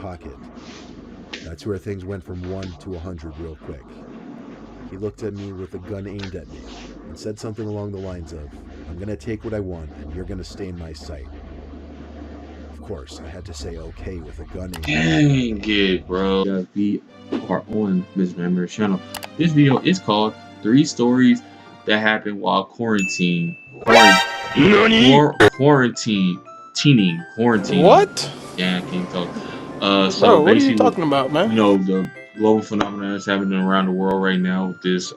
pocket. That's where things went from 1 to 100 real quick. He looked at me with a gun aimed at me and said something along the lines of, "I'm gonna take what I want and you're gonna stay in my sight." Of course, I had to say okay with a gun aimed at me. Dang it, bro. We are on MRNIGHTMARE channel. This video is called 3 Stories That Happened While Quarantine. Quarantine. What? Yeah, I can't talk. So Bro, what are you basically, talking about, man? you know, the global phenomenon that's happening around the world right now with this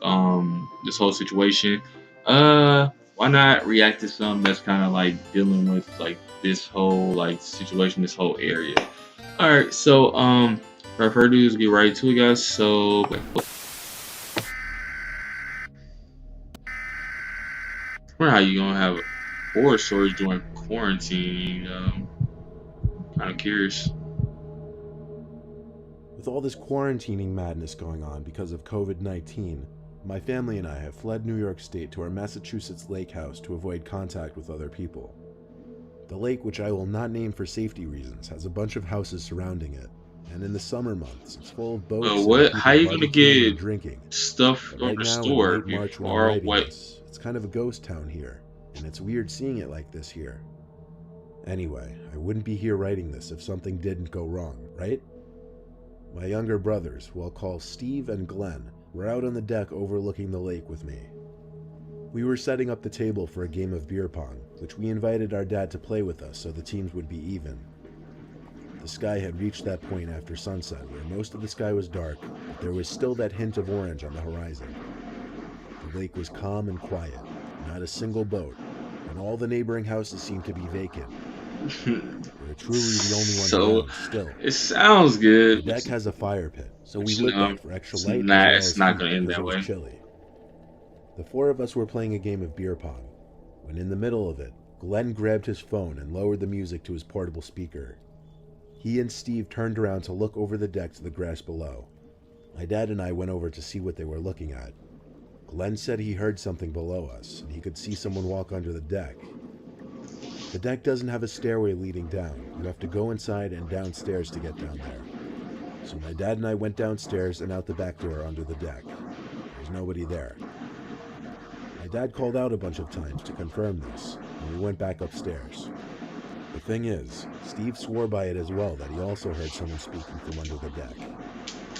this whole situation. Why not react to something that's kind of like dealing with like this whole like situation, this whole area. All right, so without further ado, let's get right to it, guys. So I wonder how you gonna have horror stories during quarantine. Kind of curious. With all this quarantining madness going on because of COVID-19, my family and I have fled New York State to our Massachusetts lake house to avoid contact with other people. The lake, which I will not name for safety reasons, has a bunch of houses surrounding it, and in the summer months, it's full of boats and How you people gonna barbecuing and get drinking. stuff But from right the now, in store late March when I'm before writing what? this, it's kind of a ghost town here, and it's weird seeing it like this here. Anyway, I wouldn't be here writing this if something didn't go wrong, right? My younger brothers, who I'll call Steve and Glenn, were out on the deck overlooking the lake with me. We were setting up the table for a game of beer pong, which we invited our dad to play with us so the teams would be even. The sky had reached that point after sunset where most of the sky was dark, but there was still that hint of orange on the horizon. The lake was calm and quiet, not a single boat, and all the neighboring houses seemed to be vacant. We were truly the only ones around still. It sounds good. The deck has a fire pit, so we It's, lit that for extra light it's as not well as gonna heat end because that it was way. chilly. The 4 of us were playing a game of beer pong, when in the middle of it, Glenn grabbed his phone and lowered the music to his portable speaker. He and Steve turned around to look over the deck to the grass below. My dad and I went over to see what they were looking at. Glenn said he heard something below us, and he could see someone walk under the deck. The deck doesn't have a stairway leading down. You have to go inside and downstairs to get down there. So my dad and I went downstairs and out the back door under the deck. There's nobody there. My dad called out a bunch of times to confirm this, and we went back upstairs. The thing is, Steve swore by it as well that he also heard someone speaking from under the deck.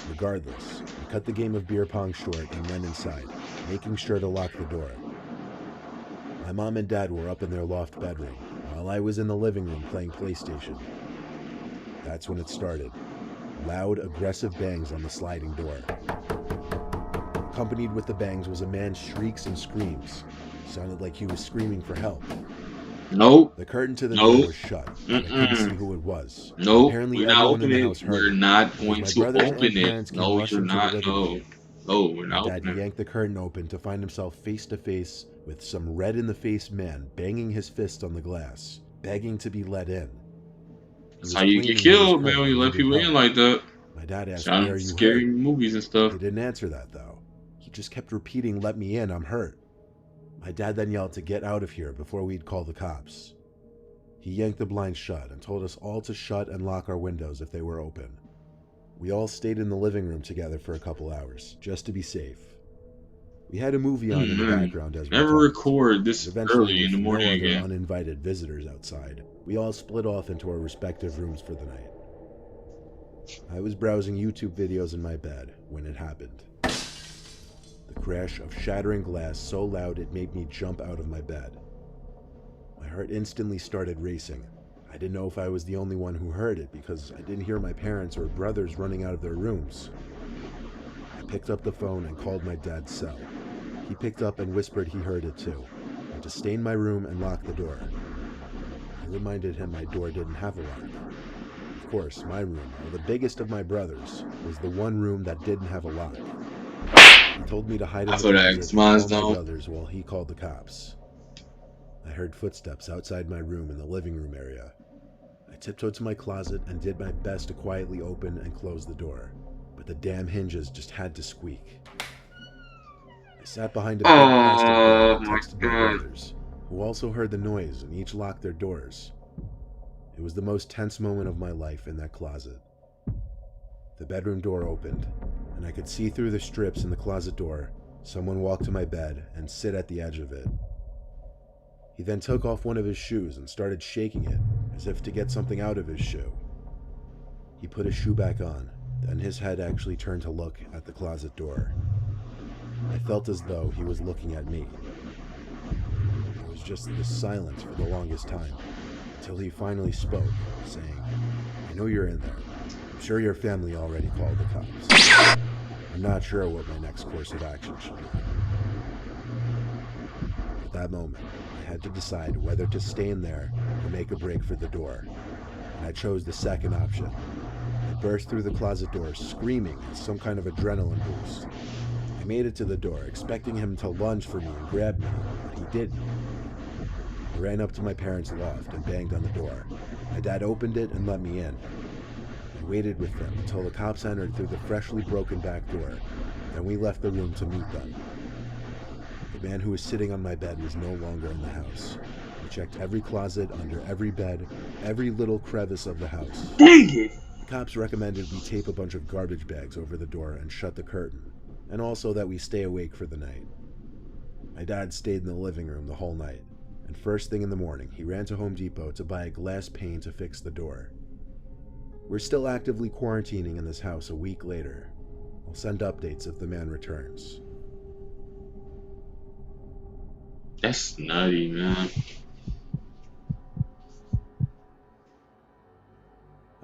Regardless, we cut the game of beer pong short and went inside, making sure to lock the door. My mom and dad were up in their loft bedroom, while I was in the living room playing PlayStation. That's when it started. Loud, aggressive bangs on the sliding door. Accompanied with the bangs was a man's shrieks and screams. Sounded like he was screaming for help. Nope. The curtain to the door was shut. I couldn't see who it was. Nope. Apparently We're not everyone in the opening house it. heard We're it, not because going my to brothers open and it. parents came No, you're rushing to not. the living room. No, we're My not dad opening it. yanked the curtain open to find himself face to face with some red-in-the-face man banging his fist on the glass, begging to be let in. That's how you get killed, man, when you let people in like that. My dad asked, Sounds "Where are you scary hurt?" movies and stuff. He didn't answer that, though. He just kept repeating, "Let me in, I'm hurt." My dad then yelled to get out of here before we'd call the cops. He yanked the blinds shut and told us all to shut and lock our windows if they were open. We all stayed in the living room together for a couple hours, just to be safe. We had a movie on in the background as we never talked. record this Eventually, early in the with morning no other again. uninvited visitors outside, we all split off into our respective rooms for the night. I was browsing YouTube videos in my bed when it happened. The crash of shattering glass so loud it made me jump out of my bed. My heart instantly started racing. I didn't know if I was the only one who heard it because I didn't hear my parents or brothers running out of their rooms. I picked up the phone and called my dad's cell. He picked up and whispered he heard it too, and to stay in my room and lock the door. I reminded him my door didn't have a lock. Of course, my room, or the biggest of my brothers, was the one room that didn't have a lock. He told me to hide in the closet and call my brothers while he called the cops. I heard footsteps outside my room in the living room area. I tiptoed to my closet and did my best to quietly open and close the door, but the damn hinges just had to squeak. I sat behind a big plastic door and texted my brothers, who also heard the noise and each locked their doors. It was the most tense moment of my life in that closet. The bedroom door opened, and I could see through the strips in the closet door someone walk to my bed and sit at the edge of it. He then took off one of his shoes and started shaking it, as if to get something out of his shoe. He put his shoe back on, then his head actually turned to look at the closet door. I felt as though he was looking at me. There was just this silence for the longest time, until he finally spoke, saying, "I know you're in there. I'm sure your family already called the cops. I'm not sure what my next course of action should be." At that moment, I had to decide whether to stay in there or make a break for the door, and I chose the second option. I burst through the closet door screaming with some kind of adrenaline boost. I made it to the door, expecting him to lunge for me and grab me, but he didn't. I ran up to my parents' loft and banged on the door. My dad opened it and let me in. I waited with them until the cops entered through the freshly broken back door, then we left the room to meet them. The man who was sitting on my bed was no longer in the house. We checked every closet, under every bed, every little crevice of the house. Dang it! The cops recommended we tape a bunch of garbage bags over the door and shut the curtain, and also that we stay awake for the night. My dad stayed in the living room the whole night, and first thing in the morning, he ran to Home Depot to buy a glass pane to fix the door. We're still actively quarantining in this house a week later. I'll send updates if the man returns. That's nutty, man.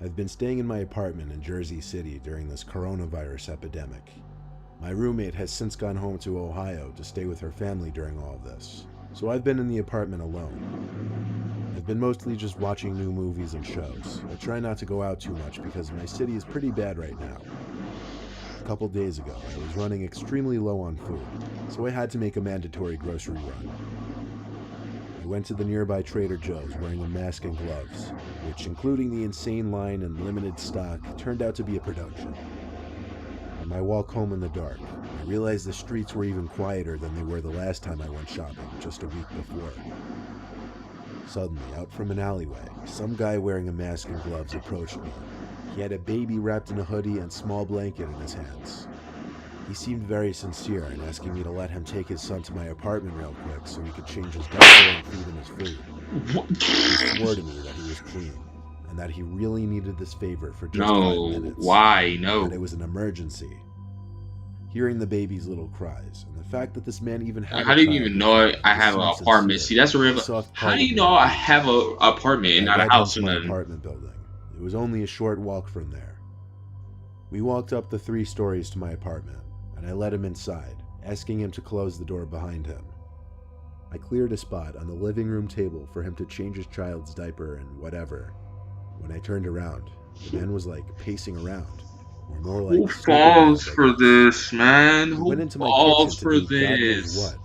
I've been staying in my apartment in Jersey City during this coronavirus epidemic. My roommate has since gone home to Ohio to stay with her family during all of this, so I've been in the apartment alone. I've been mostly just watching new movies and shows. I try not to go out too much because my city is pretty bad right now. A couple days ago, I was running extremely low on food, so I had to make a mandatory grocery run. I went to the nearby Trader Joe's wearing a mask and gloves, which, including the insane line and limited stock, turned out to be a production. On my walk home in the dark, I realized the streets were even quieter than they were the last time I went shopping, just a week before. Suddenly, out from an alleyway, some guy wearing a mask and gloves approached me. He had a baby wrapped in a hoodie and small blanket in his hands. He seemed very sincere in asking me to let him take his son to my apartment real quick so he could change his diaper and feed him his food. What? He swore to me that he was clean, and that he really needed this favor for just 5 No. minutes. Why? No. That it was an emergency. Hearing the baby's little cries, and the fact that this man even had How do you even know I have an apartment? See, that's a real. How do you know I have an apartment and not a house or nothing? Apartment building. It was only a short walk from there. We walked up the 3 stories to my apartment, and I let him inside, asking him to close the door behind him. I cleared a spot on the living room table for him to change his child's diaper and whatever. When I turned around, the man was like pacing around, or more like... Who falls for this, man? Who falls for this? What.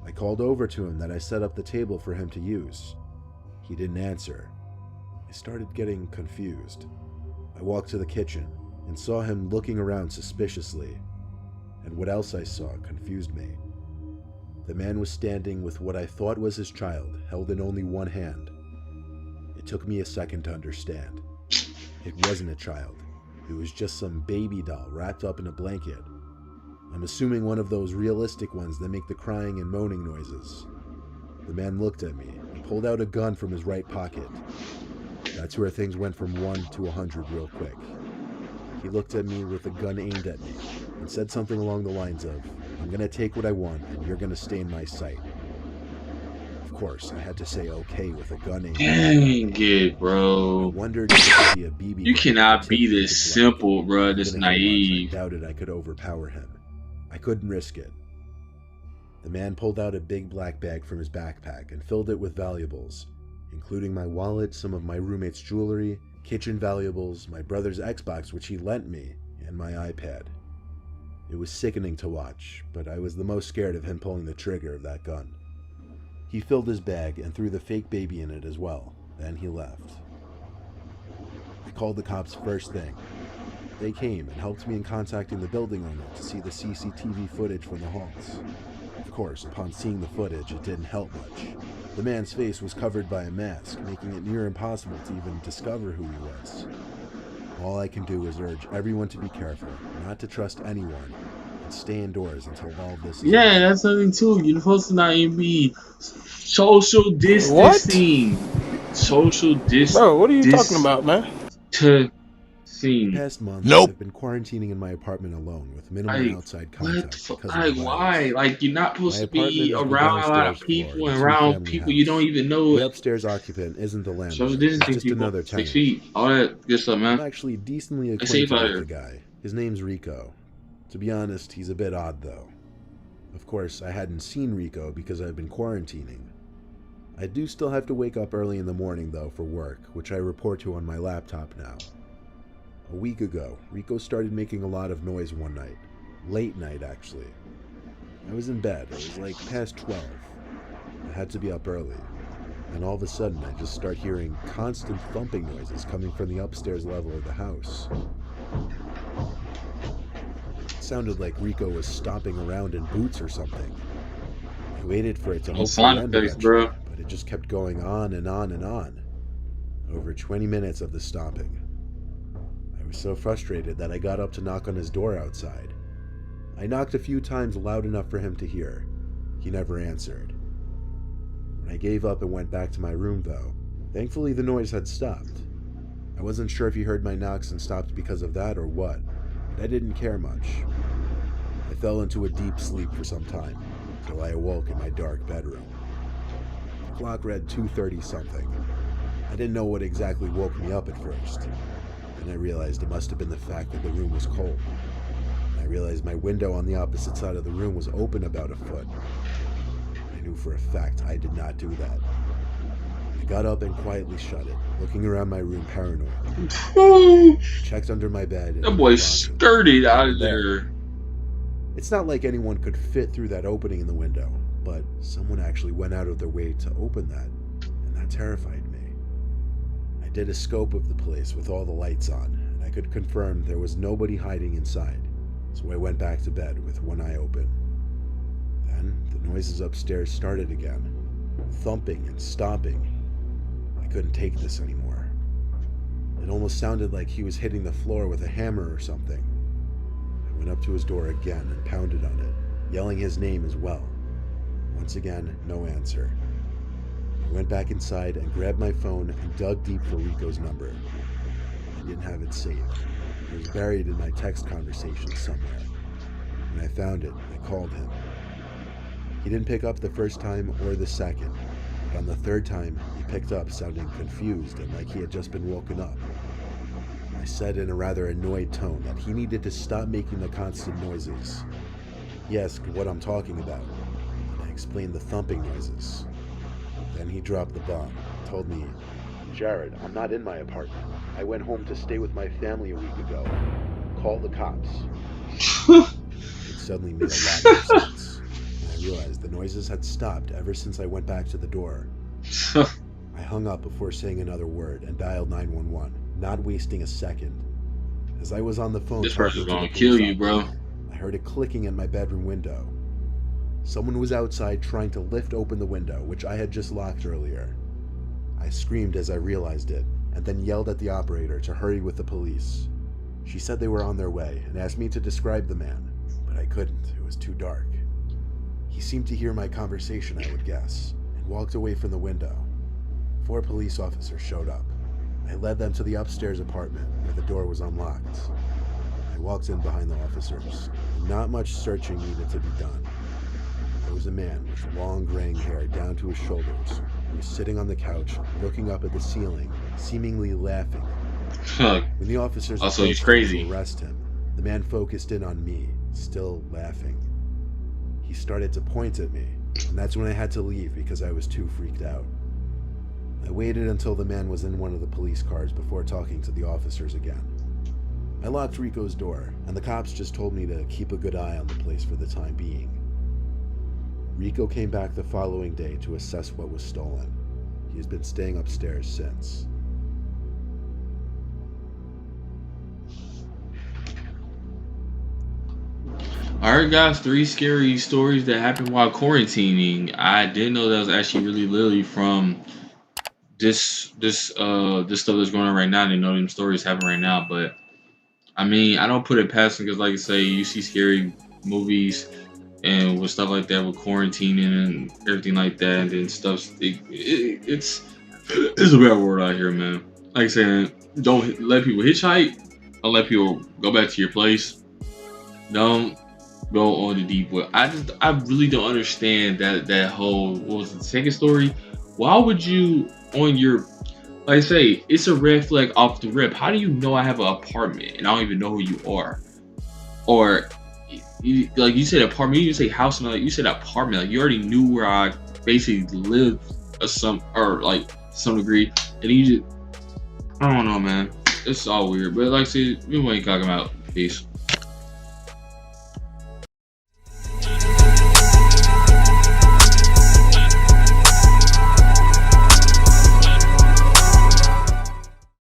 I called over to him that I set up the table for him to use. He didn't answer. I started getting confused. I walked to the kitchen and saw him looking around suspiciously, and what else I saw confused me. The man was standing with what I thought was his child, held in only one hand. It took me a second to understand. It wasn't a child. It was just some baby doll wrapped up in a blanket. I'm assuming one of those realistic ones that make the crying and moaning noises. The man looked at me and pulled out a gun from his right pocket. That's where things went from 1 to 100 real quick. He looked at me with a gun aimed at me and said something along the lines of, "I'm gonna take what I want and you're gonna stay in my sight." Of course, I had to say okay with a gun aimed at me. Dang it, bro. I wondered if it could be a BB. You cannot be this simple, bro. This naive. I doubted I could overpower him. I couldn't risk it. The man pulled out a big black bag from his backpack and filled it with valuables, including my wallet, some of my roommate's jewelry, kitchen valuables, my brother's Xbox, which he lent me, and my iPad. It was sickening to watch, but I was the most scared of him pulling the trigger of that gun. He filled his bag and threw the fake baby in it as well. Then he left. I called the cops first thing. They came and helped me in contacting the building owner to see the CCTV footage from the halls. Of course, upon seeing the footage, it didn't help much. The man's face was covered by a mask, making it near impossible to even discover who he was. All I can do is urge everyone to be careful, not to trust anyone, and stay indoors until all of this is Yeah, over. that's something too. You're supposed to not even be social distancing. Social Bro, what are you talking distancing. about, man? The past month, I've been quarantining in my apartment alone with minimal Like, outside what the contact fuck? because of Like, the why? virus. Like, you're not supposed My to be apartment is the around a lot downstairs of floor people in a and around two-family people you don't house. even know. The upstairs occupant isn't the Social landlord, he's distancing just people. another 6 tenant. feet. All that good stuff, I'm man. actually decently Stay safe acquainted out with here. the guy. His name's Rico. To be honest, he's a bit odd though. Of course, I hadn't seen Rico because I've been quarantining. I do still have to wake up early in the morning though for work, which I report to on my laptop now. A week ago, Rico started making a lot of noise one night. Late night, actually. I was in bed. It was like past 12. I had to be up early. And all of a sudden, I just start hearing constant thumping noises coming from the upstairs level of the house. It sounded like Rico was stomping around in boots or something. I waited for it to hopefully Sound end effects, eventually, bro. but it just kept going on and on and on. Over 20 minutes of the stomping. I was so frustrated that I got up to knock on his door outside. I knocked a few times loud enough for him to hear. He never answered. When I gave up and went back to my room though, thankfully the noise had stopped. I wasn't sure if he heard my knocks and stopped because of that or what, but I didn't care much. I fell into a deep sleep for some time, till I awoke in my dark bedroom. The clock read 2:30 something. I didn't know what exactly woke me up at first. Then I realized it must have been the fact that the room was cold. I realized my window on the opposite side of the room was open about a foot. I knew for a fact I did not do that. I got up and quietly shut it, looking around my room paranoid. I checked under my bed and That in boy the closet. skirted out Nothing of there. It's not like anyone could fit through that opening in the window, but someone actually went out of their way to open that, and that terrified me. I did a scope of the place with all the lights on, and I could confirm there was nobody hiding inside, so I went back to bed with one eye open. Then the noises upstairs started again, thumping and stomping. I couldn't take this anymore. It almost sounded like he was hitting the floor with a hammer or something. I went up to his door again and pounded on it, yelling his name as well. Once again, no answer. I went back inside and grabbed my phone and dug deep for Rico's number. I didn't have it saved. It was buried in my text conversation somewhere. When I found it, I called him. He didn't pick up the first time or the second, but on the third time, he picked up sounding confused and like he had just been woken up. I said in a rather annoyed tone that he needed to stop making the constant noises. He asked what I'm talking about, and I explained the thumping noises. Then he dropped the bomb, told me, "Jared, I'm not in my apartment. I went home to stay with my family a week ago. Call the cops." It suddenly made a lot more sense, and I realized the noises had stopped ever since I went back to the door. I hung up before saying another word and dialed 911, not wasting a second. As I was on the phone This talking person's to the gonna police kill you, bro. operator, I heard it clicking at my bedroom window. Someone was outside trying to lift open the window, which I had just locked earlier. I screamed as I realized it, and then yelled at the operator to hurry with the police. She said they were on their way and asked me to describe the man, but I couldn't. It was too dark. He seemed to hear my conversation, I would guess, and walked away from the window. 4 police officers showed up. I led them to the upstairs apartment where the door was unlocked. I walked in behind the officers, and not much searching needed to be done. There was a man with long graying hair down to his shoulders, who was sitting on the couch, looking up at the ceiling, seemingly laughing. Fuck. When the officers Also, he's approached him crazy. to arrest him, the man focused in on me, still laughing. He started to point at me, and that's when I had to leave because I was too freaked out. I waited until the man was in one of the police cars before talking to the officers again. I locked Rico's door, and the cops just told me to keep a good eye on the place for the time being. Rico came back the following day to assess what was stolen. He has been staying upstairs since. Alright guys, 3 scary stories that happened while quarantining. I didn't know that was actually really literally from this stuff that's going on right now. They know them stories happen right now, but I mean, I don't put it past them because, like I say, you see scary movies and with stuff like that, with quarantining and everything like that, and then it's a bad world out here, man. Like I said, don't let people hitchhike. Don't let people go back to your place. Don't go on the deep well. I really don't understand that whole, what was the second story? Why would you on your, like I say, it's a red flag off the rip. How do you know I have an apartment and I don't even know who you are? Or like you said apartment, you didn't say house, and you said apartment. Like you already knew where I basically lived, some degree, and you just, I don't know, man. It's all weird. But like I said, we ain't talking about. Peace.